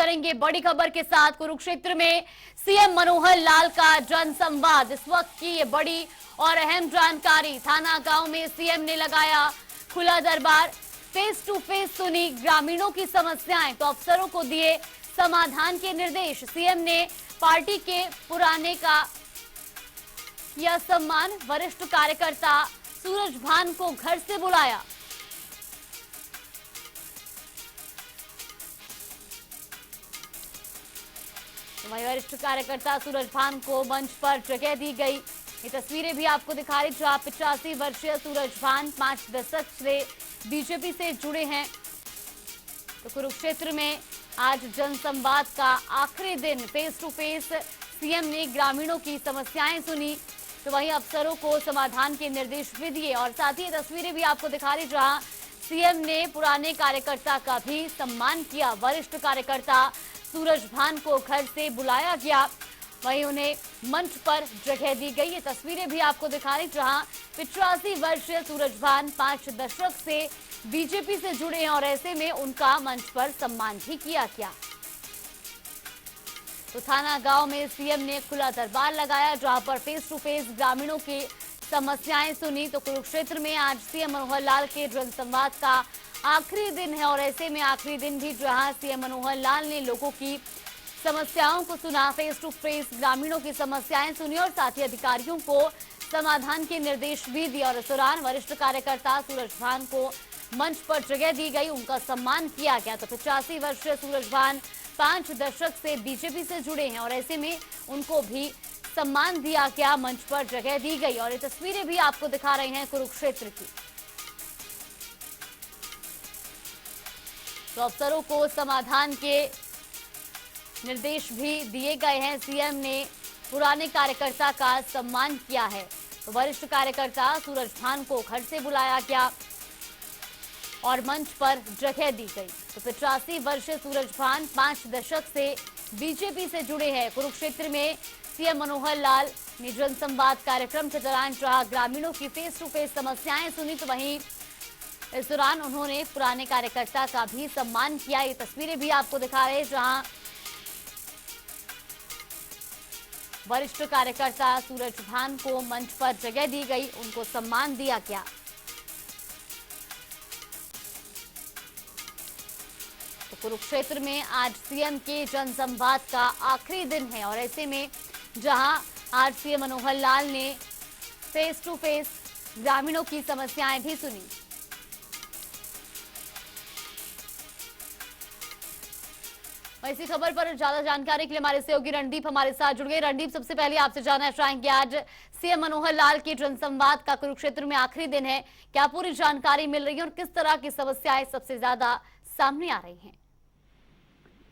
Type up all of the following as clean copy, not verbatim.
करेंगे बड़ी खबर के साथ। कुरुक्षेत्र में सीएम मनोहर लाल का जनसंवाद, इस वक्त की ये बड़ी और अहम जानकारी। थाना गांव में सीएम ने लगाया खुला दरबार, फेस टू फेस सुनी ग्रामीणों की समस्याएं, तो अफसरों को दिए समाधान के निर्देश। सीएम ने पार्टी के पुराने का किया सम्मान, वरिष्ठ कार्यकर्ता सूरज भान को घर से बुलाया। वहीं वरिष्ठ कार्यकर्ता सूरज भान को मंच पर जगह दी गई। ये तस्वीरें भी आपको दिखा रही, जहां 85 वर्षीय सूरज भान 5 दशक से बीजेपी से जुड़े हैं। तो कुरुक्षेत्र में आज जनसंवाद का आखिरी दिन, फेस टू फेस सीएम ने ग्रामीणों की समस्याएं सुनी, तो वहीं अफसरों को समाधान के निर्देश भी दिए। और साथ ही तस्वीरें भी आपको दिखा रही, जहां सीएम ने पुराने कार्यकर्ता का भी सम्मान किया। वरिष्ठ कार्यकर्ता सूरज भान को घर से बुलाया गया, वहीं उन्हें मंच पर जगह दी गई। ये तस्वीरें भी आपको दिखा रही, जहां 85 वर्षीय सूरज भान 5 दशक से बीजेपी से जुड़े हैं और ऐसे में उनका मंच पर सम्मान भी किया गया। तो थाना गांव में सीएम ने खुला दरबार लगाया, जहां पर फेस टू फेस ग्रामीणों की समस्याएं सुनी। तो कुरुक्षेत्र में आज सीएम मनोहर लाल के जनसंवाद का आखिरी दिन है और ऐसे में आखिरी दिन भी जहां सीएम मनोहर लाल ने लोगों की समस्याओं को सुना, फेस टू फेस ग्रामीणों की समस्याएं सुनी और साथ ही अधिकारियों को समाधान के निर्देश भी दिए। और इस दौरान वरिष्ठ कार्यकर्ता सूरज भान को मंच पर जगह दी गई, उनका सम्मान किया गया। तो 85 वर्षीय सूरज भान 5 दशक से बीजेपी से जुड़े हैं और ऐसे में उनको भी सम्मान दिया गया, मंच पर जगह दी गई। और ये तस्वीरें भी आपको दिखा रहे हैं कुरुक्षेत्र की। तो अफसरों को समाधान के निर्देश भी दिए गए हैं। सीएम ने पुराने कार्यकर्ता का सम्मान किया है, तो वरिष्ठ कार्यकर्ता सूरज भान को घर से बुलाया गया और मंच पर जगह दी गई। तो 85 वर्षीय सूरज भान 5 दशक से बीजेपी से जुड़े हैं। कुरुक्षेत्र में सीएम मनोहर लाल ने जनसंवाद कार्यक्रम के दौरान जहां ग्रामीणों की फेस टू फेस समस्याएं सुनी, तो वहीं इस दौरान उन्होंने पुराने कार्यकर्ता का भी सम्मान किया। ये तस्वीरें भी आपको दिखा रहे हैं, जहां वरिष्ठ कार्यकर्ता सूरज भान को मंच पर जगह दी गई, उनको सम्मान दिया गया। तो कुरुक्षेत्र में आज सीएम के जनसंवाद का आखिरी दिन है और ऐसे में जहां आज सीएम मनोहर लाल ने फेस टू फेस ग्रामीणों की समस्याएं भी सुनी। इसी खबर पर ज्यादा जानकारी के लिए हमारे सहयोगी रणदीप हमारे साथ जुड़ गए। रणदीप, सबसे पहले आपसे जानना चाहेंगे, आज सीएम मनोहर लाल के जनसंवाद का कुरुक्षेत्र में आखिरी दिन है, क्या पूरी जानकारी मिल रही है और किस तरह की समस्याएं सबसे ज्यादा सामने आ रही हैं?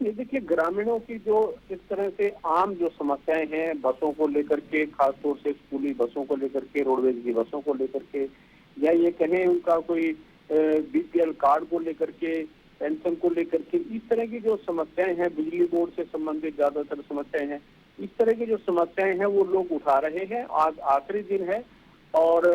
ये देखिए, ग्रामीणों की जो इस तरह से आम जो समस्याएं हैं, बसों को लेकर के, खासतौर से स्कूली बसों को लेकर के, रोडवेज की बसों को लेकर के, या ये कहें उनका कोई बीपीएल कार्ड को लेकर के, पेंशन को लेकर के, इस तरह की जो समस्याएं हैं, बिजली बोर्ड से संबंधित ज्यादातर समस्याएं हैं, इस तरह की जो समस्याएं हैं वो लोग उठा रहे हैं। आज आखिरी दिन है और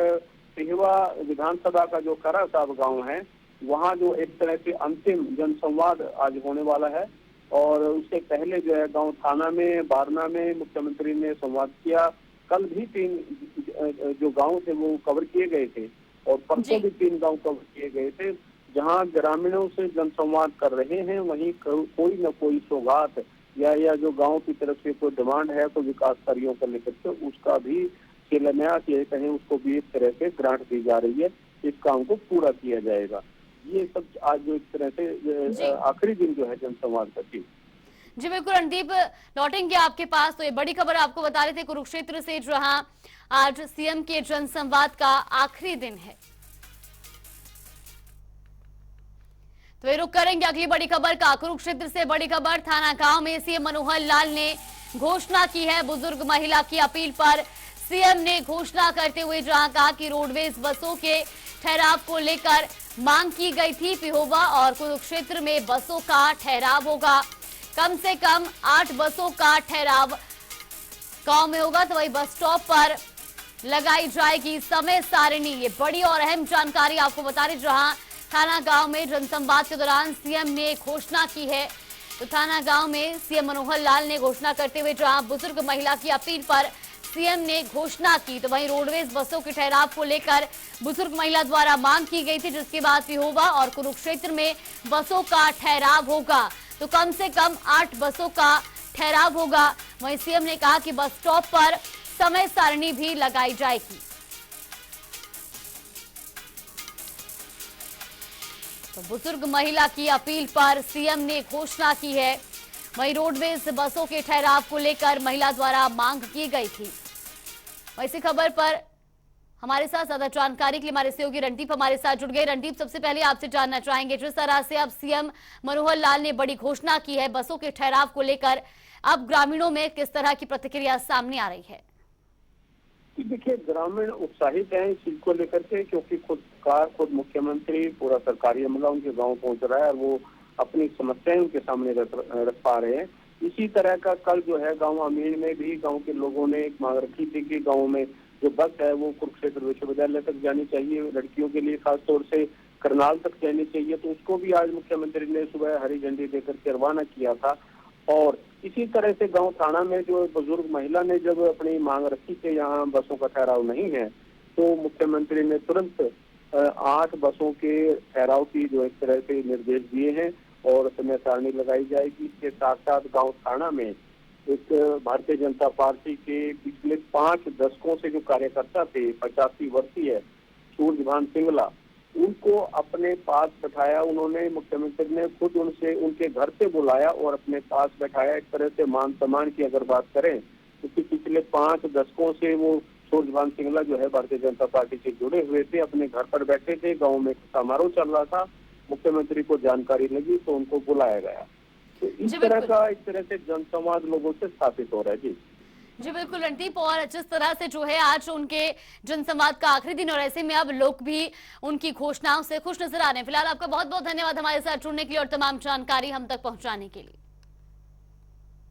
सिहवा विधानसभा का जो करा साहब गाँव है, वहाँ जो एक तरह से अंतिम जनसंवाद आज होने वाला है। और उससे पहले जो है गांव थाना में, बारना में मुख्यमंत्री ने संवाद किया। कल भी 3 जो गांव थे वो कवर किए गए थे और परसों भी 3 गांव कवर किए गए थे, जहां ग्रामीणों से जनसंवाद कर रहे हैं। वहीं कोई न कोई सौगात या जो गांव की तरफ से कोई डिमांड है, कोई विकास कार्यों को लेकर के, उसका भी शिलान्यास ये कहें उसको भी एक तरह से ग्रांट दी जा रही है, इस काम को पूरा किया जाएगा। ये सब आज जो एक तरह से आखिरी दिन जो है जनसंवाद का। जी बिल्कुल रणदीप, लौटेंगे आपके पास। तो ये बड़ी खबर आपको बता रहे थे कुरुक्षेत्र से, जहां आज सीएम के जनसंवाद का आखिरी दिन है। तो ये रुक करेंगे अगली बड़ी खबर का। कुरुक्षेत्र से बड़ी खबर, थाना गांव में सीएम मनोहर लाल ने घोषणा की है। बुजुर्ग महिला की अपील पर सीएम ने घोषणा करते हुए जहां कहा कि रोडवेज बसों के ठहराव को लेकर मांग की गई थी, पिहोवा और कुरुक्षेत्र में बसों का ठहराव होगा। कम से कम 8 बसों का ठहराव गांव में होगा, तो वही बस स्टॉप पर लगाई जाएगी समय सारिणी। ये बड़ी और अहम जानकारी आपको बता रही, जहां थाना गांव में जनसंवाद के दौरान सीएम ने घोषणा की है तो थाना गांव में सीएम मनोहर लाल ने घोषणा करते हुए जहां बुजुर्ग महिला की अपील पर सीएम ने घोषणा की, तो वहीं रोडवेज बसों के ठहराव को लेकर बुजुर्ग महिला द्वारा मांग की गई थी, जिसके बाद विहोबा और कुरुक्षेत्र में बसों का ठहराव होगा। तो कम से कम 8 बसों का ठहराव होगा। वहीं सीएम ने कहा कि बस स्टॉप पर समय सारणी भी लगाई जाएगी। तो बुजुर्ग महिला की अपील पर सीएम ने घोषणा की है। वहीं रोडवेज बसों के ठहराव को लेकर महिला द्वारा मांग की गई थी। इसी खबर पर हमारे साथ ज्यादा जानकारी के लिए हमारे सहयोगी रणदीप हमारे साथ जुड़ गए। रणदीप, सबसे पहले आपसे जानना चाहेंगे, जिस तरह से अब सीएम मनोहर लाल ने बड़ी घोषणा की है बसों के ठहराव को लेकर, अब ग्रामीणों में किस तरह की प्रतिक्रिया सामने आ रही है? देखिए, ग्रामीण उत्साहित हैं इस चीज को लेकर के, क्योंकि खुद मुख्यमंत्री पूरा सरकारी अमला उनके गांव पहुंच रहा है और वो अपनी समस्याएं उनके सामने रख पा रहे हैं। इसी तरह का कल जो है गांव अमीन में भी गांव के लोगों ने एक मांग रखी थी कि गांव में जो बस है वो कुरुक्षेत्र विश्वविद्यालय तक जानी चाहिए, लड़कियों के लिए खासतौर से करनाल तक जानी चाहिए। तो उसको भी आज मुख्यमंत्री ने सुबह हरी झंडी देकर के रवाना किया था। और इसी तरह से गांव थाना में जो बुजुर्ग महिला ने जब अपनी मांग रखी कि यहाँ बसों का ठहराव नहीं है, तो मुख्यमंत्री ने तुरंत 8 बसों के ठहराव की जो एक तरह से निर्देश दिए हैं और समय सारणी लगाई जाएगी। इसके साथ साथ गांव थाना में एक भारतीय जनता पार्टी के पिछले 5 दशकों से जो कार्यकर्ता थे, 85 वर्षीय सूरजभान सिंगला, उनको अपने पास बैठाया। उन्होंने, मुख्यमंत्री ने खुद उनके घर से बुलाया और अपने पास बैठाया। एक तरह से मान सम्मान की अगर बात करें, क्योंकि पिछले 5 दशकों से वो सूरजभान सिंगला जो है भारतीय जनता पार्टी से जुड़े हुए थे, अपने घर पर बैठे थे। गाँव में समारोह चल रहा था, मुख्यमंत्री को जानकारी लगी तो उनको बुलाया गया। तो इस तरह से जनसंवाद लोगों से स्थापित हो रहा है। जी बिल्कुल रणदीप, और जिस तरह से जो है आज उनके जनसंवाद का आखिरी दिन और ऐसे में अब लोग भी उनकी घोषणाओं से खुश नजर आ रहे हैं। फिलहाल आपका बहुत बहुत धन्यवाद हमारे साथ जुड़ने के लिए और तमाम जानकारी हम तक पहुंचाने के लिए।